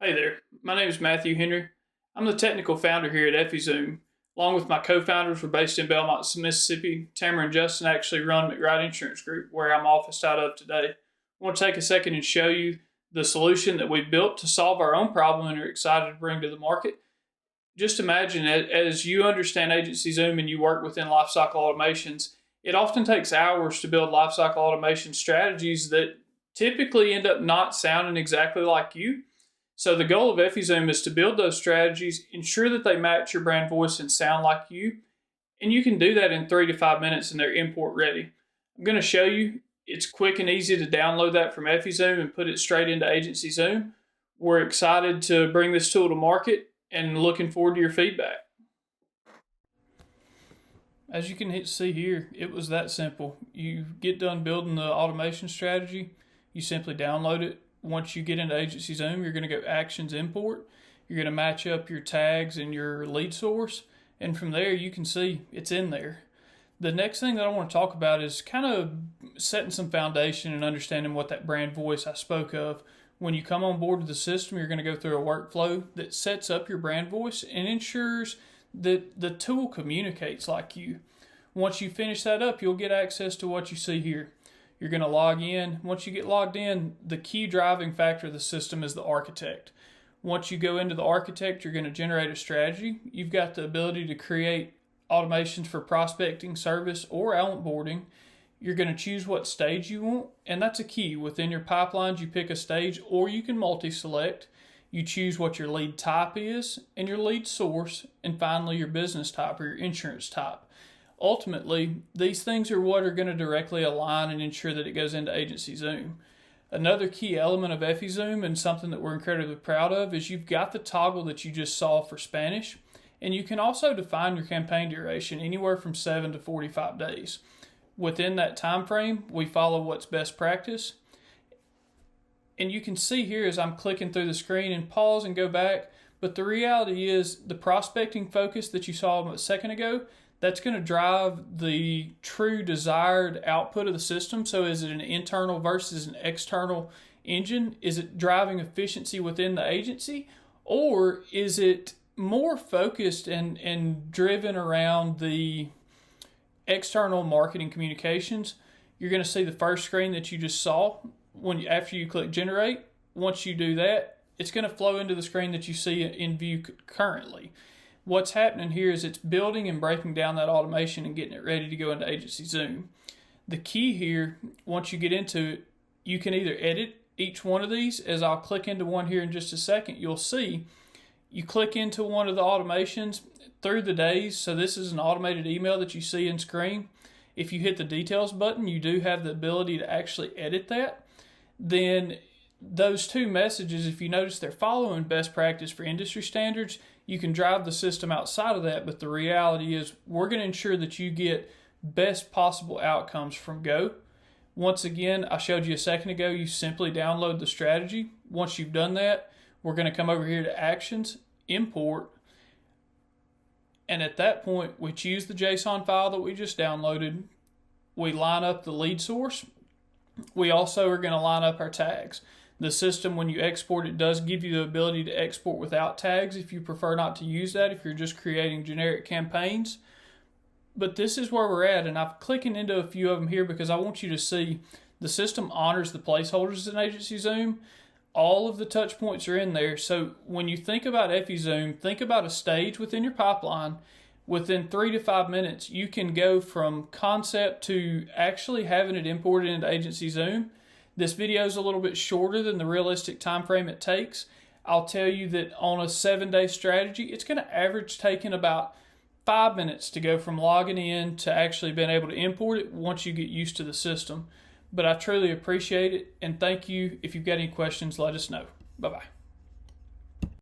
Hey there, my name is Matthew Henry. I'm the technical founder here at EffiZoom. Along with my co-founders, we're based in Belmont, Mississippi. Tamara and Justin actually run McWright Insurance Group, where I'm officed out of today. I want to take a second and show you the solution that we built to solve our own problem and are excited to bring to the market. Just imagine as you understand AgencyZoom and you work within lifecycle automations, it often takes hours to build lifecycle automation strategies that typically end up not sounding exactly like you. So the goal of EffiZoom is to build those strategies, ensure that they match your brand voice and sound like you, and you can do that in 3 to 5 minutes and they're import ready. I'm going to show you. It's quick and easy to download that from EffiZoom and put it straight into AgencyZoom. We're excited to bring this tool to market and looking forward to your feedback. As you can see here, it was that simple. You get done building the automation strategy, you simply download it. Once you get into AgencyZoom, you're going to go Actions Import. You're going to match up your tags and your lead source. And from there, you can see it's in there. The next thing that I want to talk about is kind of setting some foundation and understanding what that brand voice I spoke of. When you come on board with the system, you're going to go through a workflow that sets up your brand voice and ensures that the tool communicates like you. Once you finish that up, you'll get access to what you see here. You're going to log in. Once you get logged in, the key driving factor of the system is the architect. Once you go into the architect, you're going to generate a strategy. You've got the ability to create automations for prospecting, service, or onboarding. You're going to choose what stage you want, and that's a key. Within your pipelines, you pick a stage, or you can multi-select. You choose what your lead type is, and your lead source, and finally your business type or your insurance type. Ultimately, these things are what are going to directly align and ensure that it goes into AgencyZoom. Another key element of EffiZoom and something that we're incredibly proud of is you've got the toggle that you just saw for Spanish, and you can also define your campaign duration anywhere from 7 to 45 days. Within that time frame, we follow what's best practice. And you can see here as I'm clicking through the screen and pause and go back, but the reality is the prospecting focus that you saw a second ago, that's going to drive the true desired output of the system. So is it an internal versus an external engine? Is it driving efficiency within the agency? Or is it more focused and driven around the external marketing communications? You're going to see the first screen that you just saw after you click generate. Once you do that, it's going to flow into the screen that you see in view currently. What's happening here is it's building and breaking down that automation and getting it ready to go into AgencyZoom. The key here, once you get into it, you can either edit each one of these. As I'll click into one here in just a second, you'll see you click into one of the automations through the days. So this is an automated email that you see in screen. If you hit the details button, you do have the ability to actually edit that. Then those two messages, if you notice they're following best practice for industry standards, you can drive the system outside of that, but the reality is we're going to ensure that you get best possible outcomes from Go. Once again, I showed you a second ago, you simply download the strategy. Once you've done that, we're going to come over here to Actions, Import, and at that point, we choose the JSON file that we just downloaded. We line up the lead source. We also are going to line up our tags. The system, when you export, it does give you the ability to export without tags if you prefer not to use that, if you're just creating generic campaigns. But this is where we're at, and I'm clicking into a few of them here because I want you to see the system honors the placeholders in AgencyZoom. All of the touch points are in there. So when you think about EffiZoom, think about a stage within your pipeline. Within 3 to 5 minutes, you can go from concept to actually having it imported into AgencyZoom. This video is a little bit shorter than the realistic time frame it takes. I'll tell you that on a 7-day strategy, it's going to average taking about 5 minutes to go from logging in to actually being able to import it once you get used to the system. But I truly appreciate it, and thank you. If you've got any questions, let us know. Bye-bye.